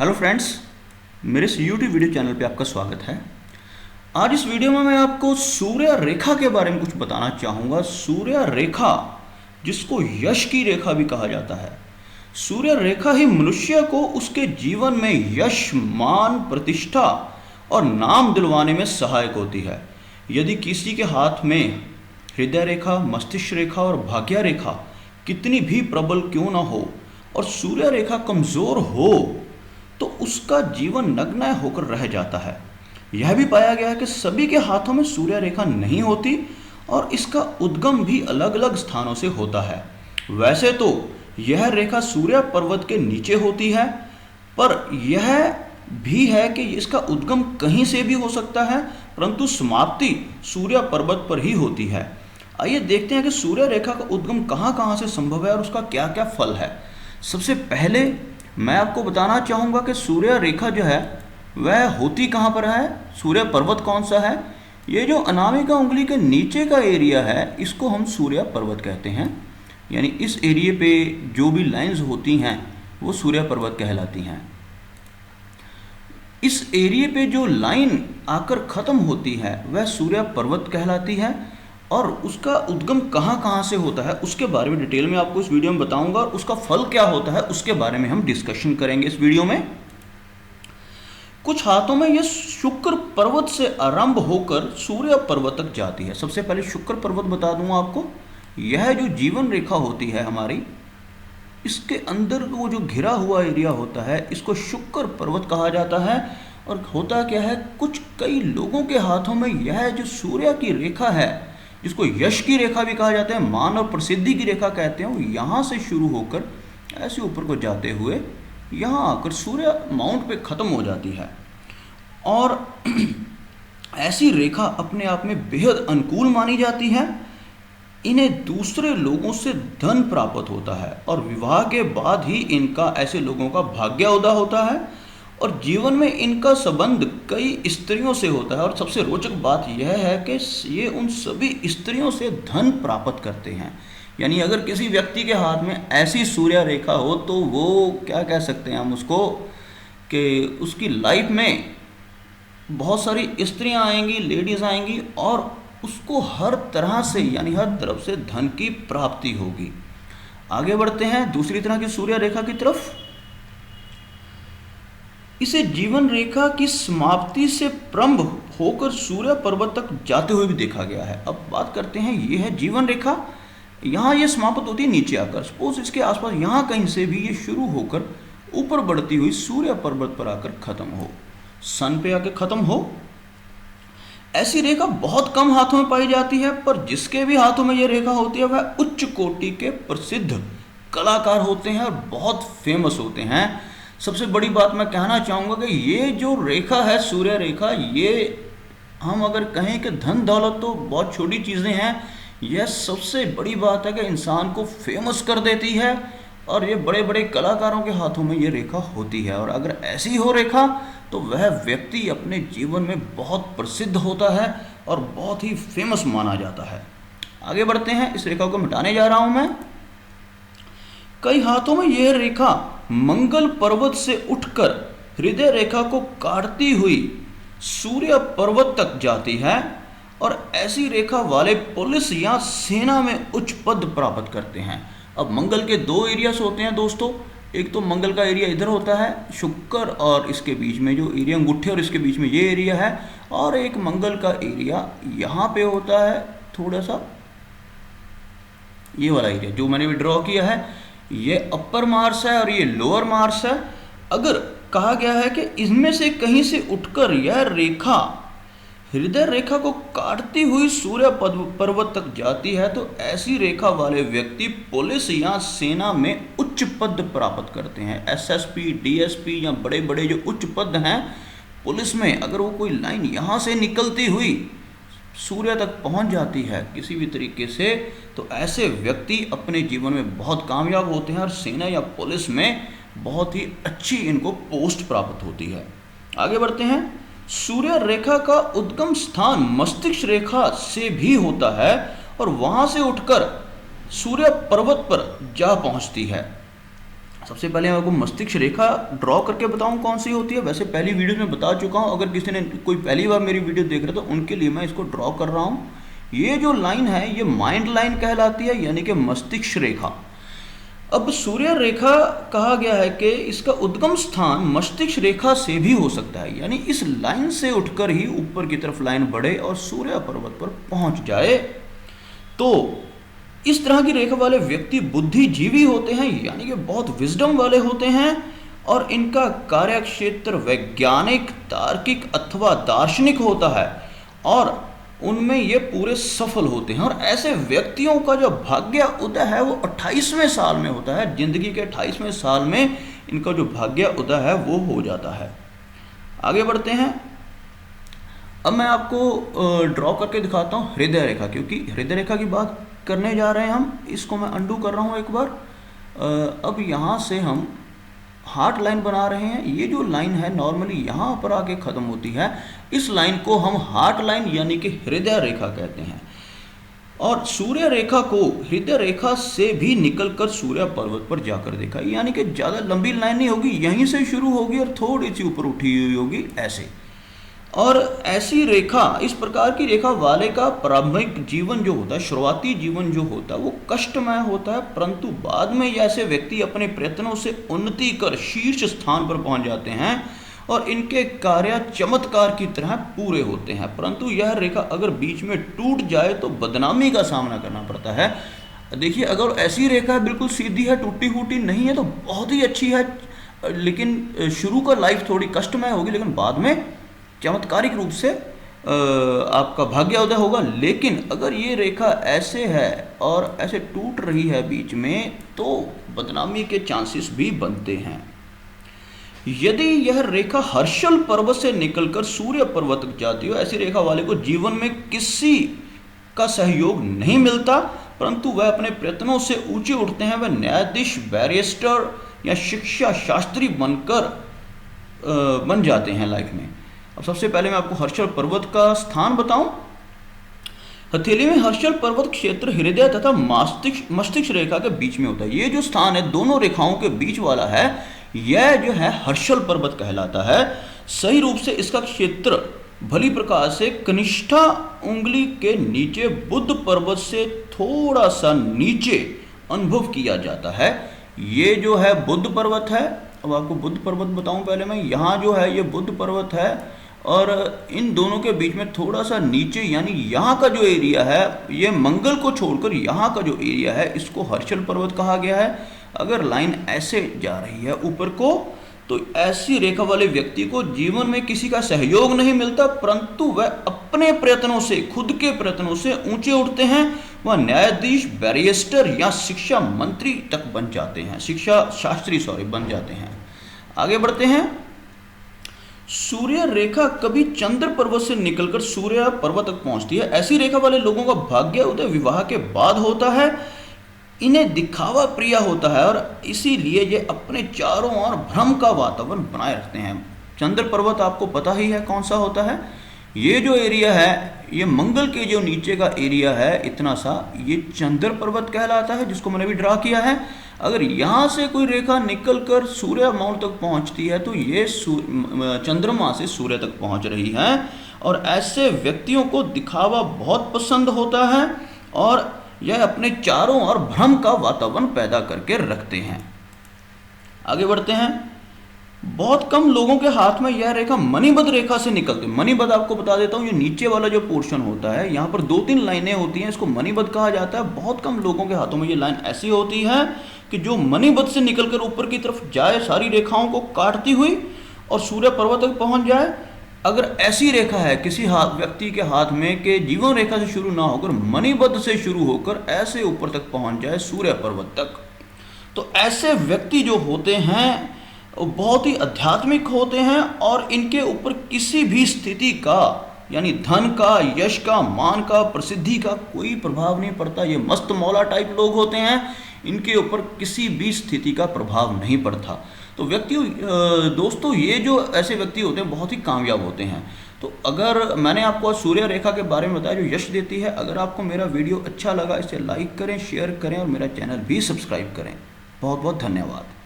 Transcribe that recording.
Hello friends, मेरे इस YouTube video channel पे आपका स्वागत है। आज इस वीडियो में मैं आपको सूर्य रेखा के बारे में कुछ बताना चाहूँगा। सूर्य रेखा, जिसको यश की रेखा भी कहा जाता है, सूर्य रेखा ही मनुष्य को उसके जीवन में यश, मान, प्रतिष्ठा और नाम दिलवाने में सहायक होती है। यदि किसी के हाथ में हृदय रेखा, मस्तिष्क रेखा और भाग्य रेखा कितनी भी प्रबल क्यों ना हो और सूर्य रेखा कमज़ोर हो तो उसका जीवन नग्न होकर रह जाता है। यह भी पाया गया है कि सभी के हाथों में सूर्य रेखा नहीं होती और इसका उद्गम भी अलग अलग स्थानों से होता है। वैसे तो यह रेखा सूर्य पर्वत के नीचे होती है, पर यह भी है कि इसका उद्गम कहीं से भी हो सकता है, परंतु समाप्ति सूर्य पर्वत पर ही होती है। आइए देखते हैं कि सूर्य रेखा का उद्गम कहाँ कहाँ से संभव है और उसका क्या क्या फल है। सबसे पहले मैं आपको बताना चाहूँगा कि सूर्य रेखा जो है वह होती कहाँ पर है, सूर्य पर्वत कौन सा है। ये जो अनामिका उंगली के नीचे का एरिया है, इसको हम सूर्य पर्वत कहते हैं। यानी इस एरिया पे जो भी लाइंस होती हैं वो सूर्य पर्वत कहलाती हैं। इस एरिया पे जो लाइन आकर ख़त्म होती है वह सूर्य पर्वत कहलाती है। और उसका उद्गम कहाँ कहाँ से होता है उसके बारे में डिटेल में आपको इस वीडियो में बताऊंगा, और उसका फल क्या होता है उसके बारे में हम डिस्कशन करेंगे इस वीडियो में। कुछ हाथों में यह शुक्र पर्वत से आरंभ होकर सूर्य पर्वत तक जाती है। सबसे पहले शुक्र पर्वत बता दूंगा आपको। यह जो जीवन रेखा होती है हमारी, इसके अंदर वो जो घिरा हुआ एरिया होता है इसको शुक्र पर्वत कहा जाता है। और होता क्या है, कई लोगों के हाथों में यह जो सूर्य की रेखा है, जिसको यश की रेखा भी कहा जाता है, मान और प्रसिद्धि की रेखा कहते हैं, वो यहाँ से शुरू होकर ऐसे ऊपर को जाते हुए यहाँ आकर सूर्य माउंट पे ख़त्म हो जाती है। और ऐसी रेखा अपने आप में बेहद अनुकूल मानी जाती है। इन्हें दूसरे लोगों से धन प्राप्त होता है और विवाह के बाद ही इनका ऐसे लोगों का भाग्योदय होता है और जीवन में इनका संबंध कई स्त्रियों से होता है। और सबसे रोचक बात यह है कि ये उन सभी स्त्रियों से धन प्राप्त करते हैं। यानी अगर किसी व्यक्ति के हाथ में ऐसी सूर्य रेखा हो तो वो क्या कह सकते हैं हम उसको, कि उसकी लाइफ में बहुत सारी स्त्रियां आएंगी, लेडीज़ आएंगी और उसको हर तरह से, यानी हर तरफ से धन की प्राप्ति होगी। आगे बढ़ते हैं दूसरी तरह की सूर्य रेखा की तरफ। इसे जीवन रेखा की समाप्ति से प्रारंभ होकर सूर्य पर्वत तक जाते हुए भी देखा गया है। अब बात करते हैं, ये है जीवन रेखा। यहाँ ये समाप्त होती है नीचे आकर, सपोज इसके आसपास यहाँ कहीं से भी ये शुरू होकर ऊपर बढ़ती हुई सूर्य पर्वत पर आकर खत्म हो, सन पे आकर खत्म हो। ऐसी रेखा बहुत कम हाथों में पाई जाती है, पर जिसके भी हाथों में ये रेखा होती है वह उच्च कोटि के प्रसिद्ध कलाकार होते हैं और बहुत फेमस होते हैं। सबसे बड़ी बात मैं कहना चाहूँगा कि ये जो रेखा है सूर्य रेखा, ये हम अगर कहें कि धन दौलत तो बहुत छोटी चीज़ें हैं, यह सबसे बड़ी बात है कि इंसान को फेमस कर देती है। और ये बड़े बड़े कलाकारों के हाथों में ये रेखा होती है। और अगर ऐसी हो रेखा तो वह व्यक्ति अपने जीवन में बहुत प्रसिद्ध होता है और बहुत ही फेमस माना जाता है। आगे बढ़ते हैं, इस रेखा को मिटाने जा रहा हूँ मैं। कई हाथों में यह रेखा मंगल पर्वत से उठकर हृदय रेखा को काटती हुई सूर्य पर्वत तक जाती है और ऐसी रेखा वाले पुलिस या सेना में उच्च पद प्राप्त करते हैं। अब मंगल के दो एरियास होते हैं दोस्तों। एक तो मंगल का एरिया इधर होता है शुक्र, और इसके बीच में जो एरिया अंगूठे और इसके बीच में ये एरिया है, और एक मंगल का एरिया यहाँ पे होता है थोड़ा सा, ये वाला एरिया जो मैंने भी ड्रॉ किया है, ये अपर मार्स है और ये लोअर मार्स है। अगर कहा गया है कि इनमें से कहीं से उठकर यह रेखा हृदय रेखा को काटती हुई सूर्य पर्वत तक जाती है तो ऐसी रेखा वाले व्यक्ति पुलिस या सेना में उच्च पद प्राप्त करते हैं। एसएसपी, डीएसपी या बड़े बड़े जो उच्च पद हैं पुलिस में, अगर वो कोई लाइन यहाँ से निकलती हुई सूर्य तक पहुंच जाती है किसी भी तरीके से, तो ऐसे व्यक्ति अपने जीवन में बहुत कामयाब होते हैं और सेना या पुलिस में बहुत ही अच्छी इनको पोस्ट प्राप्त होती है। आगे बढ़ते हैं। सूर्य रेखा का उद्गम स्थान मस्तिष्क रेखा से भी होता है और वहां से उठकर सूर्य पर्वत पर जा पहुंचती है। सबसे पहले मैं आपको मस्तिष्क रेखा ड्रॉ करके बताऊं कौन सी होती है। वैसे पहली वीडियो में बता चुका हूं, अगर किसी ने कोई पहली बार मेरी वीडियो देख रहा है तो उनके लिए मैं इसको ड्रॉ कर रहा हूं। ये जो लाइन है ये माइंड लाइन कहलाती है, यानी कि मस्तिष्क रेखा। अब सूर्य रेखा कहा गया है कि इसका उद्गम स्थान मस्तिष्क रेखा से भी हो सकता है, यानी इस लाइन से उठकर ही ऊपर की तरफ लाइन बढ़े और सूर्य पर्वत पर पहुंच जाए। तो इस तरह की रेखा वाले व्यक्ति बुद्धिजीवी होते हैं, यानी कि बहुत विजडम वाले होते हैं, और इनका कार्य क्षेत्र वैज्ञानिक, तार्किक अथवा दार्शनिक होता है, और उनमें ये पूरे सफल होते हैं। और ऐसे व्यक्तियों का जो भाग्य उदय है वो 28वें साल में होता है। जिंदगी के 28वें साल में इनका जो भाग्य उदय है वो हो जाता है। आगे बढ़ते हैं। अब मैं आपको ड्रॉ करके दिखाता हूँ हृदय रेखा, क्योंकि हृदय रेखा की बात करने जा रहे हैं हम। इसको मैं अंडू कर रहा हूँ एक बार। अब यहाँ से हम हार्ट लाइन बना रहे हैं। ये जो लाइन है नॉर्मली यहाँ पर आके ख़त्म होती है, इस लाइन को हम हार्ट लाइन यानी कि हृदय रेखा कहते हैं। और सूर्य रेखा को हृदय रेखा से भी निकलकर सूर्य पर्वत पर जाकर देखा, यानी कि ज़्यादा लंबी लाइन नहीं होगी, यहीं से शुरू होगी और थोड़ी सी ऊपर उठी हुई होगी ऐसे। और ऐसी रेखा, इस प्रकार की रेखा वाले का प्रारंभिक जीवन जो होता है, शुरुआती जीवन जो होता है वो कष्टमय होता है, परंतु बाद में ऐसे व्यक्ति अपने प्रयत्नों से उन्नति कर शीर्ष स्थान पर पहुंच जाते हैं और इनके कार्य चमत्कार की तरह पूरे होते हैं। परंतु यह रेखा अगर बीच में टूट जाए तो बदनामी का सामना करना पड़ता है। देखिए, अगर ऐसी रेखा है बिल्कुल सीधी है, टूटी फूटी नहीं है, तो बहुत ही अच्छी है, लेकिन शुरू का लाइफ थोड़ी कष्टमय होगी, लेकिन बाद में चमत्कारिक रूप से आपका भाग्योदय होगा। लेकिन अगर ये रेखा ऐसे है और ऐसे टूट रही है बीच में, तो बदनामी के चांसेस भी बनते हैं। यदि यह रेखा हर्षल पर्वत से निकलकर सूर्य पर्वत तक जाती हो, ऐसी रेखा वाले को जीवन में किसी का सहयोग नहीं मिलता, परंतु वह अपने प्रयत्नों से ऊंचे उठते हैं। वह न्यायाधीश, बैरिस्टर या शिक्षा शास्त्री बन जाते हैं लाइफ में। अब सबसे पहले मैं आपको हर्षल पर्वत का स्थान बताऊं। हथेली में हर्षल पर्वत क्षेत्र हृदय तथा मस्तिष्क रेखा के बीच में होता है। ये जो स्थान है दोनों रेखाओं के बीच वाला है, यह जो है हर्षल पर्वत कहलाता है। सही रूप से इसका क्षेत्र भली प्रकार से कनिष्ठा उंगली के नीचे बुध पर्वत से थोड़ा सा नीचे अनुभव किया जाता है। ये जो है बुध पर्वत है। अब आपको बुध पर्वत बताऊं पहले मैं। यहाँ जो है ये बुध पर्वत है और इन दोनों के बीच में थोड़ा सा नीचे, यानी यहाँ का जो एरिया है, ये मंगल को छोड़कर यहाँ का जो एरिया है इसको हर्षल पर्वत कहा गया है। अगर लाइन ऐसे जा रही है ऊपर को, तो ऐसी रेखा वाले व्यक्ति को जीवन में किसी का सहयोग नहीं मिलता, परंतु वह अपने प्रयत्नों से, खुद के प्रयत्नों से ऊंचे उठते हैं। वह न्यायाधीश, बैरिस्टर या शिक्षा मंत्री तक बन जाते हैं, शिक्षा शास्त्री बन जाते हैं। आगे बढ़ते हैं। सूर्य रेखा कभी चंद्र पर्वत से निकलकर सूर्य पर्वत तक पहुंचती है। ऐसी रेखा वाले लोगों का भाग्य उदय विवाह के बाद होता है। इन्हें दिखावा प्रिय होता है और इसीलिए ये अपने चारों ओर भ्रम का वातावरण बनाए रखते हैं। चंद्र पर्वत आपको पता ही है कौन सा होता है। ये जो एरिया है, ये मंगल के जो नीचे का एरिया है इतना सा, ये चंद्र पर्वत कहलाता है, जिसको मैंने भी ड्रा किया है। अगर यहाँ से कोई रेखा निकलकर सूर्य मौल तक पहुँचती है तो ये चंद्रमा से सूर्य तक पहुँच रही है। और ऐसे व्यक्तियों को दिखावा बहुत पसंद होता है और यह अपने चारों ओर भ्रम का वातावरण पैदा करके रखते हैं। आगे बढ़ते हैं। बहुत कम लोगों के हाथ में यह रेखा मणिबद्ध रेखा से निकलती है। मणिबद्ध आपको बता देता हूँ, ये नीचे वाला जो पोर्शन होता है, यहाँ पर 2-3 लाइनें होती हैं, इसको मणिबद्ध कहा जाता है। बहुत कम लोगों के हाथों में ये लाइन ऐसी होती है कि जो मणिबद्ध से निकलकर ऊपर की तरफ जाए, सारी रेखाओं को काटती हुई और सूर्य पर्वत तक पहुँच जाए। अगर ऐसी रेखा है किसी व्यक्ति के हाथ में कि जीवन रेखा से शुरू ना होकर मणिबद्ध से शुरू होकर ऐसे ऊपर तक पहुँच जाए सूर्य पर्वत तक, तो ऐसे व्यक्ति जो होते हैं बहुत ही आध्यात्मिक होते हैं और इनके ऊपर किसी भी स्थिति का, यानी धन का, यश का, मान का, प्रसिद्धि का कोई प्रभाव नहीं पड़ता। ये मस्त मौला टाइप लोग होते हैं, इनके ऊपर किसी भी स्थिति का प्रभाव नहीं पड़ता। तो दोस्तों, ये जो ऐसे व्यक्ति होते हैं बहुत ही कामयाब होते हैं। तो अगर मैंने आपको सूर्य रेखा के बारे में बताया जो यश देती है, अगर आपको मेरा वीडियो अच्छा लगा इसे लाइक करें, शेयर करें और मेरा चैनल भी सब्सक्राइब करें। बहुत बहुत धन्यवाद।